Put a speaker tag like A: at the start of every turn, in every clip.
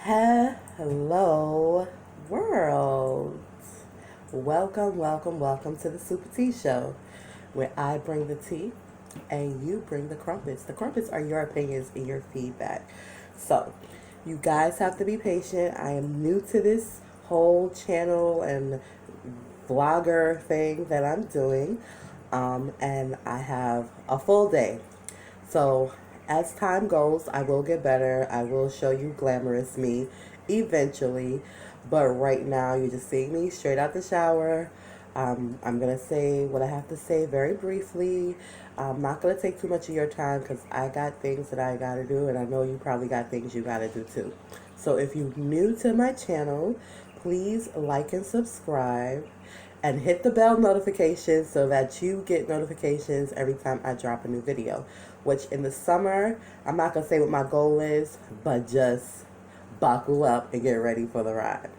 A: Hello, world. Welcome to the SupaTea show, where I bring the tea and you bring the crumpets. The crumpets are your opinions and your feedback. So, you guys have to be patient. I am new to this whole channel and vlogger thing that I'm doing, and I have a full day. So, as time goes, I will get better. I will show you glamorous me eventually. But right now, you're just seeing me straight out the shower. I'm going to say what I have to say very briefly. I'm not going to take too much of your time because I got things that I got to do, and I know you probably got things you got to do too. So, if you're new to my channel, please like and subscribe and hit the bell notification so that you get notifications every time I drop a new video. Which in the summer, I'm not going to say what my goal is, but just buckle up and get ready for the ride.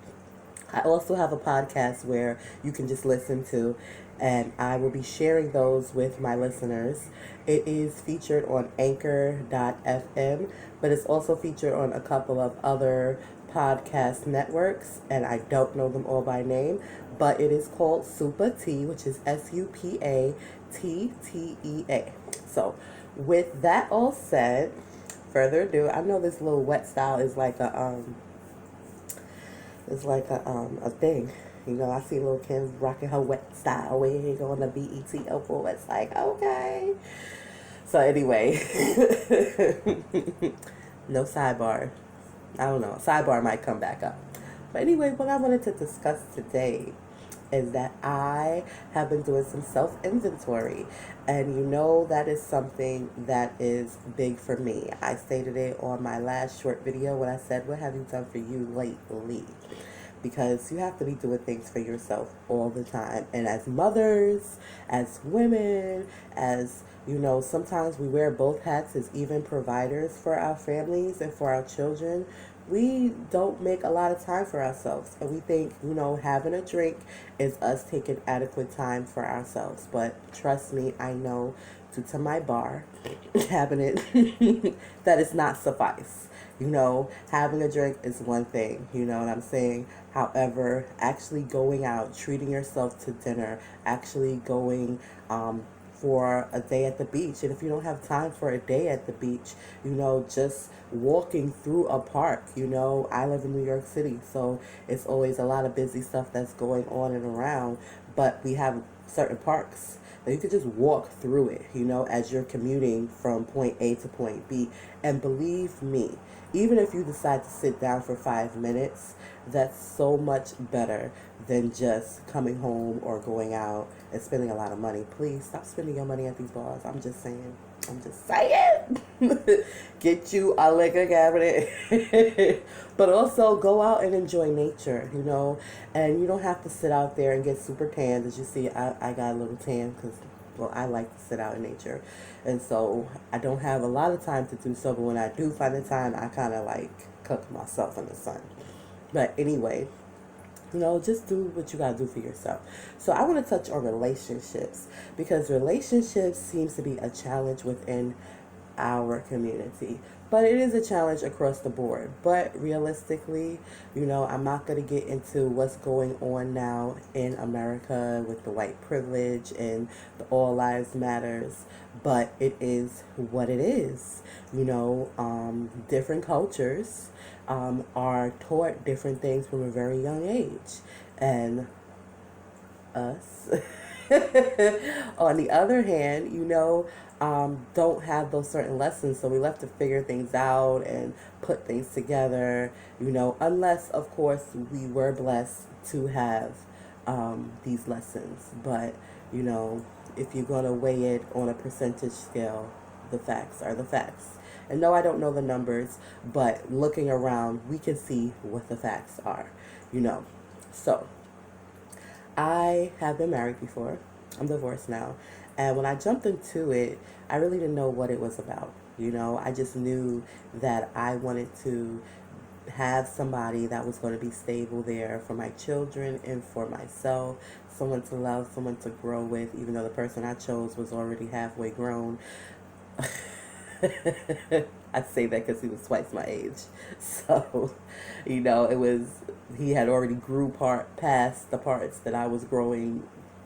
A: I also have a podcast where you can just listen to, and I will be sharing those with my listeners. It is featured on anchor.fm, but it's also featured on a couple of other podcast networks, and I don't know them all by name, but it is called SupaTea, which is SupaTtea. So, with that all said, further ado, I know this little wet style is like a thing. You know, I see little Kim rocking her wet style wig on the BET Opal. It's like, okay. So anyway, no sidebar. I don't know. Sidebar might come back up. But anyway, what I wanted to discuss today is that I have been doing some self-inventory, and you know that is something that is big for me. I stated it on my last short video when I said, what have you done for you lately? Because you have to be doing things for yourself all the time. And as mothers, as women, as, you know, sometimes we wear both hats as even providers for our families and for our children. We don't make a lot of time for ourselves. And we think, you know, having a drink is us taking adequate time for ourselves. But trust me, I know due to my bar cabinet that is not suffice. You know, having a drink is one thing, you know what I'm saying? However, actually going out, treating yourself to dinner, actually going for a day at the beach. And if you don't have time for a day at the beach, you know, just walking through a park. You know, I live in New York City, so it's always a lot of busy stuff that's going on and around, but we have certain parks that you could just walk through it, you know, as you're commuting from point A to point B. And believe me, even if you decide to sit down for 5 minutes, that's so much better than just coming home or going out and spending a lot of money. Please stop spending your money at these bars. I'm just saying. Get you a liquor cabinet. But also go out and enjoy nature, you know. And you don't have to sit out there and get super tanned. As you see, I got a little tan because, well, I like to sit out in nature. And so I don't have a lot of time to do so. But when I do find the time, I kind of like cook myself in the sun. But anyway, you know, just do what you gotta do for yourself. So I want to touch on relationships, because relationships seems to be a challenge within our community. But it is a challenge across the board. But realistically, you know, I'm not going to get into what's going on now in America with the white privilege and the All Lives Matters. But it is what it is. You know, different cultures are taught different things from a very young age. And us, on the other hand, you know, don't have those certain lessons. So we left to figure things out and put things together, you know, unless, of course, we were blessed to have these lessons. But, you know, if you're going to weigh it on a percentage scale, the facts are the facts. And no, I don't know the numbers, but looking around, we can see what the facts are, you know. So, I have been married before. I'm divorced now. And when I jumped into it, I really didn't know what it was about. You know, I just knew that I wanted to have somebody that was going to be stable there for my children and for myself, someone to love, someone to grow with, even though the person I chose was already halfway grown. I say that because he was twice my age. So, it was, he had already grew past the parts that I was growing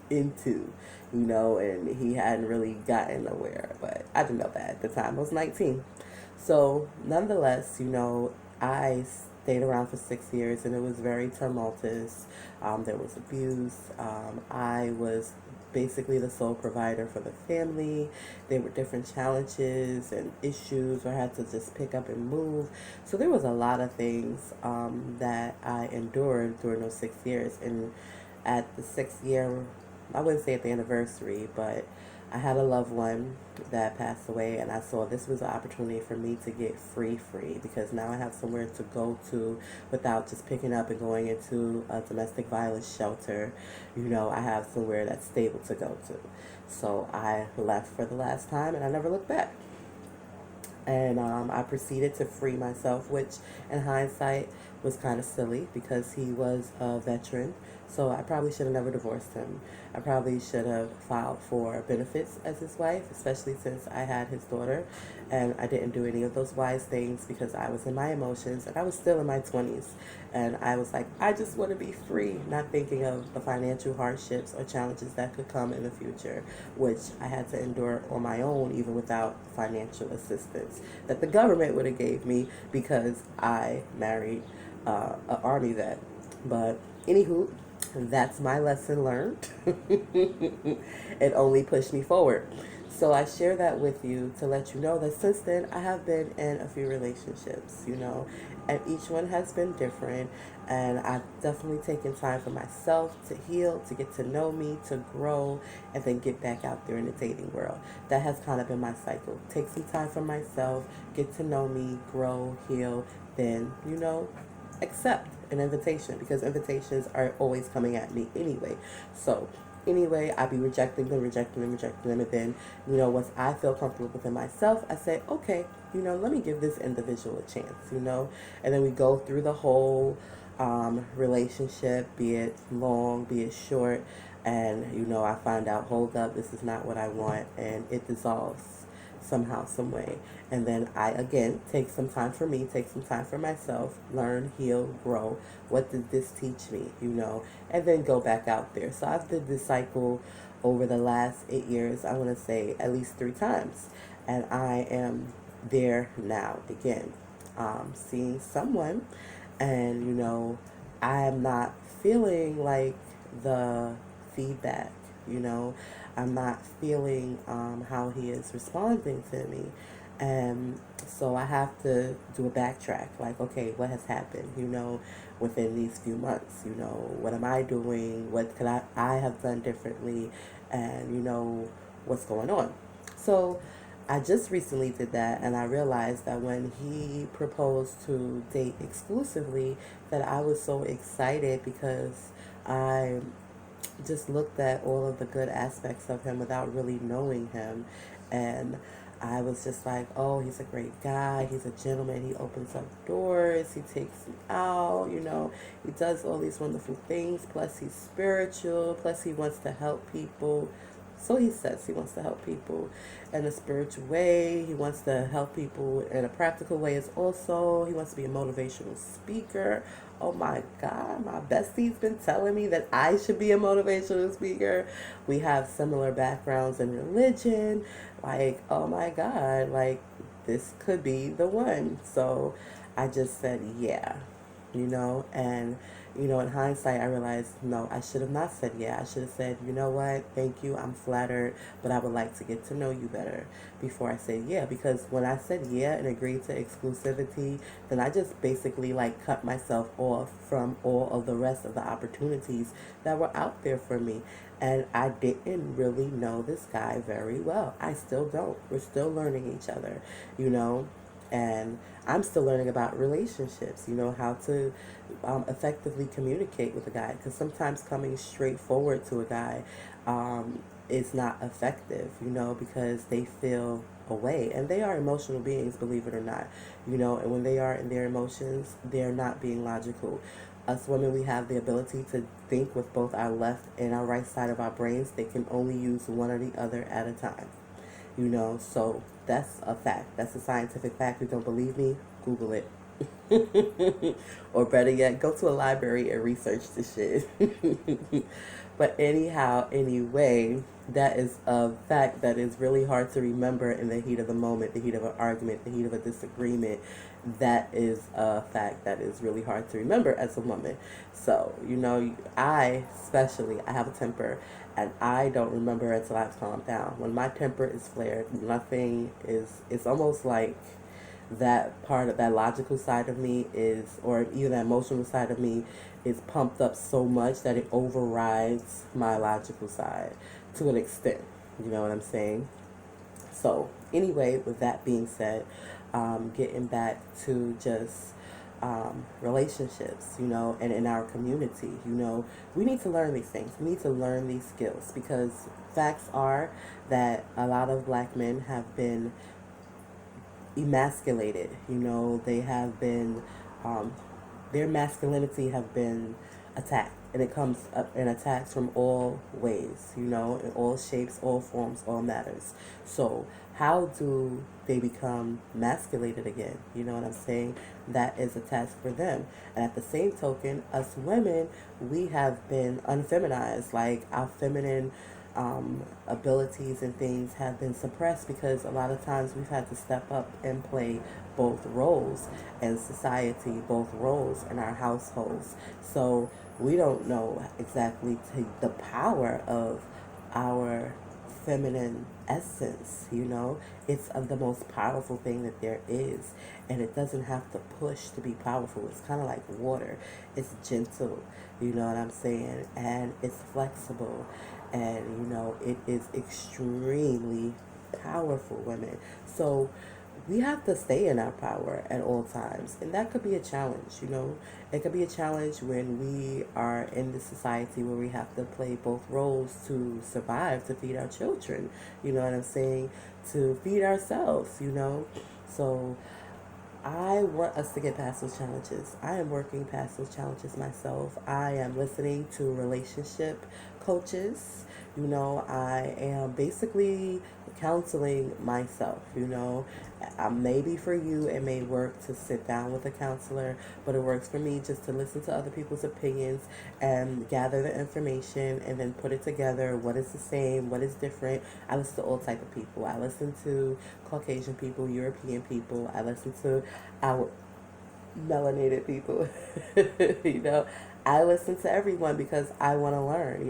A: into, and he hadn't really gotten nowhere. But I didn't know that at the time. I was 19. So, nonetheless, I stayed around for 6 years and it was very tumultuous. There was abuse. I was basically the sole provider for the family. There were different challenges and issues where I had to just pick up and move. So there was a lot of things that I endured during those 6 years. And at the 6th year, I wouldn't say at the anniversary, but I had a loved one that passed away, and I saw this was an opportunity for me to get free, because now I have somewhere to go to without just picking up and going into a domestic violence shelter. I have somewhere that's stable to go to. So I left for the last time, and I never looked back. And I proceeded to free myself, which in hindsight was kind of silly because he was a veteran. So I probably should have never divorced him. I probably should have filed for benefits as his wife, especially since I had his daughter. And I didn't do any of those wise things because I was in my emotions and I was still in my 20s. And I was like, I just want to be free, not thinking of the financial hardships or challenges that could come in the future, which I had to endure on my own, even without financial assistance that the government would have gave me because I married an army vet. But anywho, that's my lesson learned. It only pushed me forward. So I share that with you to let you know that since then I have been in a few relationships, and each one has been different. And I've definitely taken time for myself to heal, to get to know me, to grow, and then get back out there in the dating world. That has kind of been my cycle. Take some time for myself, get to know me, grow, heal, then, accept an invitation because invitations are always coming at me anyway. So anyway, I be rejecting them, rejecting them, rejecting them, and then once I feel comfortable within myself, I say, okay, let me give this individual a chance, and then we go through the whole relationship, be it long, be it short, and I find out, hold up, this is not what I want, and it dissolves somehow, some way. And then I again take some time for me, take some time for myself, learn, heal, grow. What did this teach me, and then go back out there. So I've did this cycle over the last 8 years, I want to say at least 3 times. And I am there now again, seeing someone, and I am not feeling like the feedback, I'm not feeling how he is responding to me. And so I have to do a backtrack, like, okay, what has happened, within these few months, what am I doing? What could I have done differently? And, what's going on? So I just recently did that, and I realized that when he proposed to date exclusively, that I was so excited because I just looked at all of the good aspects of him without really knowing him. And I was just like, oh, he's a great guy. He's a gentleman. He opens up doors. He takes me out. He does all these wonderful things. Plus, he's spiritual. Plus, he wants to help people. So he says he wants to help people in a spiritual way. He wants to help people in a practical way as also. He wants to be a motivational speaker. Oh my God, my bestie's been telling me that I should be a motivational speaker. We have similar backgrounds in religion. Like, oh my God, like this could be the one. So I just said, yeah, and in hindsight, I realized, no, I should have not said yeah. I should have said, you know what, thank you, I'm flattered, but I would like to get to know you better before I say yeah. Because when I said yeah and agreed to exclusivity, then I just basically like cut myself off from all of the rest of the opportunities that were out there for me. And I didn't really know this guy very well. I still don't. We're still learning each other, and I'm still learning about relationships, how to effectively communicate with a guy. Because sometimes coming straight forward to a guy is not effective, because they feel away. And they are emotional beings, believe it or not, and when they are in their emotions, they're not being logical. Us women, we have the ability to think with both our left and our right side of our brains. They can only use one or the other at a time. So that's a fact. That's a scientific fact. You don't believe me? Google it. Or better yet, go to a library and research the shit. But anyhow, anyway, that is a fact that is really hard to remember in the heat of the moment, the heat of an argument, the heat of a disagreement. That is a fact that is really hard to remember as a woman. So, I have a temper, and I don't remember until I've calmed down. When my temper is flared, nothing is, it's almost like that part of that logical side of me is, or even that emotional side of me is pumped up so much that it overrides my logical side to an extent. You know what I'm saying? So, anyway, with that being said, getting back to just relationships, and in our community, we need to learn these things. We need to learn these skills because facts are that a lot of black men have been emasculated. They have been, their masculinity have been attacked. And it comes up in attacks from all ways, in all shapes, all forms, all matters. So how do they become masculated again? You know what I'm saying? That is a task for them. And at the same token, us women, we have been unfeminized. Like our feminine abilities and things have been suppressed because a lot of times we've had to step up and play both roles in society, both roles in our households. So we don't know exactly the power of our feminine essence. It's the most powerful thing that there is, and it doesn't have to push to be powerful. It's kind of like water. It's gentle, you know what I'm saying, and it's flexible, and it is extremely powerful, women. So we have to stay in our power at all times, and that could be a challenge. It could be a challenge when we are in the society where we have to play both roles to survive, to feed our children, you know what I'm saying, to feed ourselves. So I want us to get past those challenges. I am working past those challenges myself. I am listening to relationship coaches. I am basically counseling myself. Maybe for you it may work to sit down with a counselor, but it works for me just to listen to other people's opinions and gather the information and then put it together. What is the same? What is different? I listen to all type of people. I listen to Caucasian people, European people. I listen to our melanated people. I listen to everyone because I want to learn,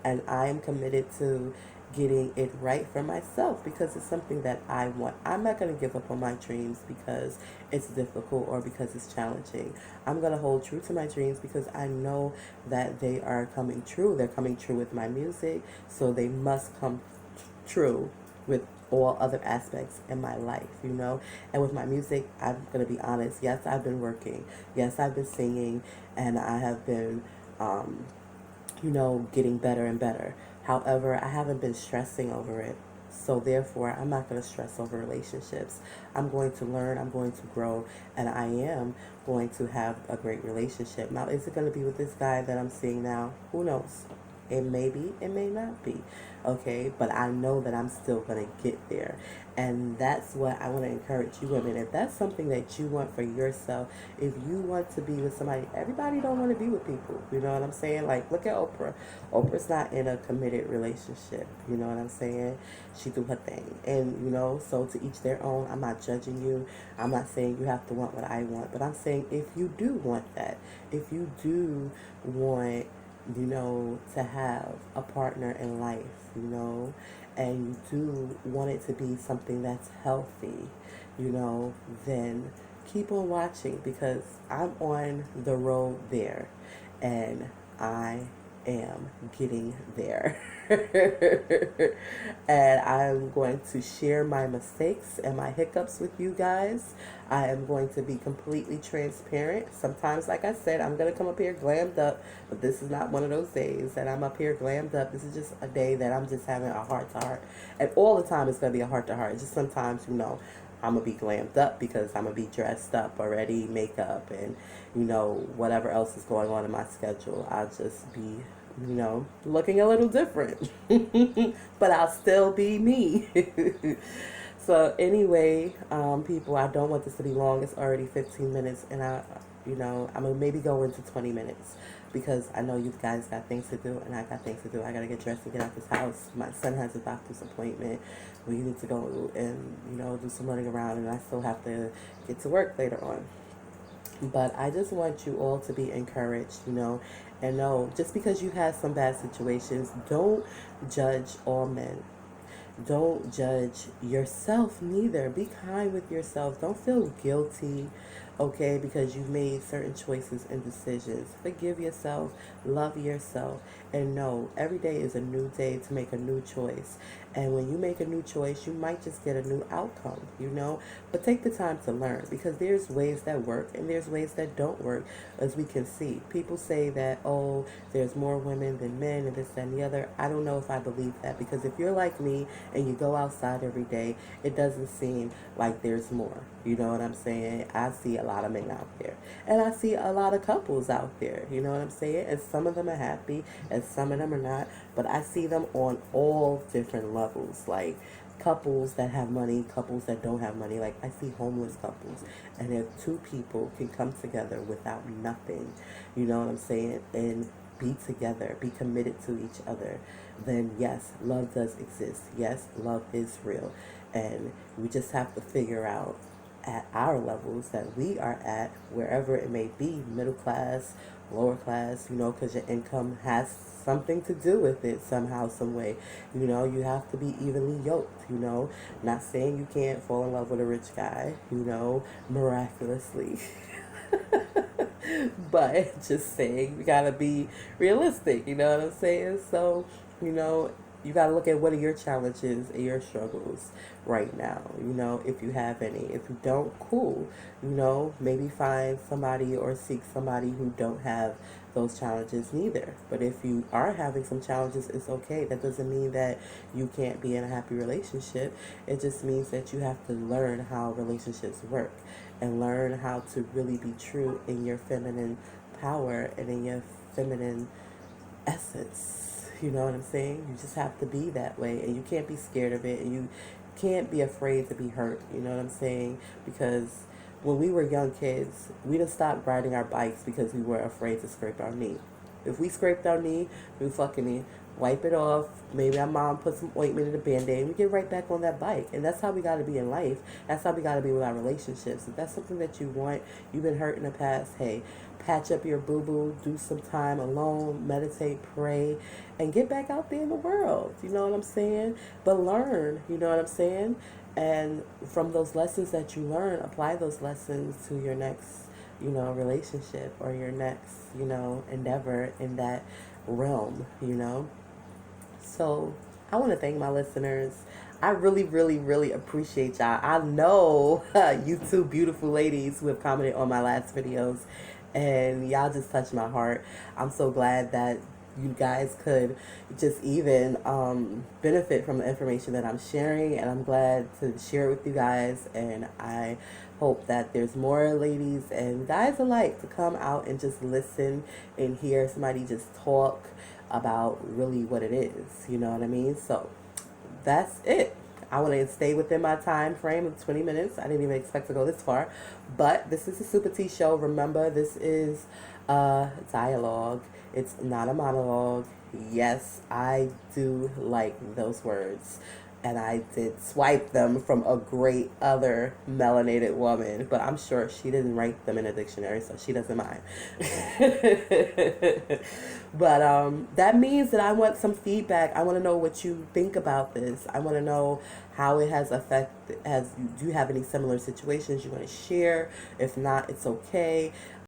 A: and I am committed to getting it right for myself because it's something that I want. I'm not going to give up on my dreams because it's difficult or because it's challenging. I'm going to hold true to my dreams because I know that they are coming true. They're coming true with my music, so they must come true with all other aspects in my life, And with my music, I'm going to be honest. Yes, I've been working. Yes, I've been singing, and I have been, getting better and better. However, I haven't been stressing over it. So therefore, I'm not going to stress over relationships. I'm going to learn, I'm going to grow, and I am going to have a great relationship. Now, is it going to be with this guy that I'm seeing now? Who knows? It may be, it may not be. Okay, but I know that I'm still going to get there. And that's what I want to encourage you women. If that's something that you want for yourself, if you want to be with somebody, everybody don't want to be with people. You know what I'm saying? Like, look at Oprah. Oprah's not in a committed relationship. You know what I'm saying? She do her thing. And, so to each their own. I'm not judging you. I'm not saying you have to want what I want. But I'm saying if you do want that, if you do want to have a partner in life, and you do want it to be something that's healthy, then keep on watching because I'm on the road there and I am getting there. And I'm going to share my mistakes and my hiccups with you guys. I am going to be completely transparent. Sometimes, like I said, I'm going to come up here glammed up, but this is not one of those days that I'm up here glammed up. This is just a day that I'm just having a heart to heart. And all the time it's going to be a heart to heart. Just sometimes, I'm going to be glammed up because I'm going to be dressed up already, makeup, and, whatever else is going on in my schedule. I'll just be looking a little different. But I'll still be me. So anyway, people, I don't want this to be long. It's already 15 minutes, and I'm gonna maybe go into 20 minutes because I know you guys got things to do, and I got things to do. I gotta get dressed and get out this house. My son has a doctor's appointment. We need to go and do some running around, and I still have to get to work later on. But I just want you all to be encouraged, and know just because you have some bad situations, don't judge all men. Don't judge yourself neither. Be kind with yourself. Don't feel guilty, okay, because you've made certain choices and decisions. Forgive yourself, love yourself, and know every day is a new day to make a new choice. And when you make a new choice, you might just get a new outcome. But take the time to learn because there's ways that work and there's ways that don't work, as we can see. People say that, oh, there's more women than men and this, that, and the other. I don't know if I believe that because if you're like me and you go outside every day, it doesn't seem like there's more. You know what I'm saying? I see a lot of men out there. And I see a lot of couples out there. You know what I'm saying? And some of them are happy and some of them are not. But I see them on all different levels. Like couples that have money, couples that don't have money. Like I see homeless couples. And if two people can come together without nothing, you know what I'm saying? And be together, be committed to each other, then yes, love does exist. Yes, love is real. And we just have to figure out at our levels that we are at, wherever it may be, middle class, lower class, because your income has something to do with it somehow, some way. You have to be evenly yoked, not saying you can't fall in love with a rich guy, miraculously. But just saying, we gotta be realistic, you know what I'm saying? So, you gotta look at what are your challenges and your struggles right now, if you have any. If you don't, cool, maybe find somebody or seek somebody who don't have those challenges neither. But if you are having some challenges, it's okay. That doesn't mean that you can't be in a happy relationship. It just means that you have to learn how relationships work and learn how to really be true in your feminine power and in your feminine essence. You know what I'm saying? You just have to be that way, and you can't be scared of it, and you can't be afraid to be hurt. You know what I'm saying? Because when we were young kids, we didn't stop riding our bikes because we were afraid to scrape our knee. If we scraped our knee, we fucking wipe it off. Maybe our mom put some ointment in the Band-Aid, and we get right back on that bike. And that's how we got to be in life. That's how we got to be with our relationships. If that's something that you want, you've been hurt in the past, hey, patch up your boo-boo, do some time alone, meditate, pray, and get back out there in the world. You know what I'm saying? But learn, you know what I'm saying? And from those lessons that you learn, apply those lessons to your next, relationship or your next, endeavor in that realm. So I want to thank my listeners. I really, really, really appreciate y'all. I know you two beautiful ladies who have commented on my last videos, and y'all just touched my heart. I'm so glad that you guys could just even benefit from the information that I'm sharing, and I'm glad to share it with you guys. And I hope that there's more ladies and guys alike to come out and just listen and hear somebody just talk about really what it is. You know what I mean? So that's it. I want to stay within my time frame of 20 minutes. I didn't even expect to go this far. But this is a SupaTea show. Remember, this is a dialogue. It's not a monologue. Yes, I do like those words. And I did swipe them from a great other melanated woman. But I'm sure she didn't write them in a dictionary, so she doesn't mind. But that means that I want some feedback. I want to know what you think about this. I want to know how it has affected. Do you have any similar situations you want to share? If not, it's okay.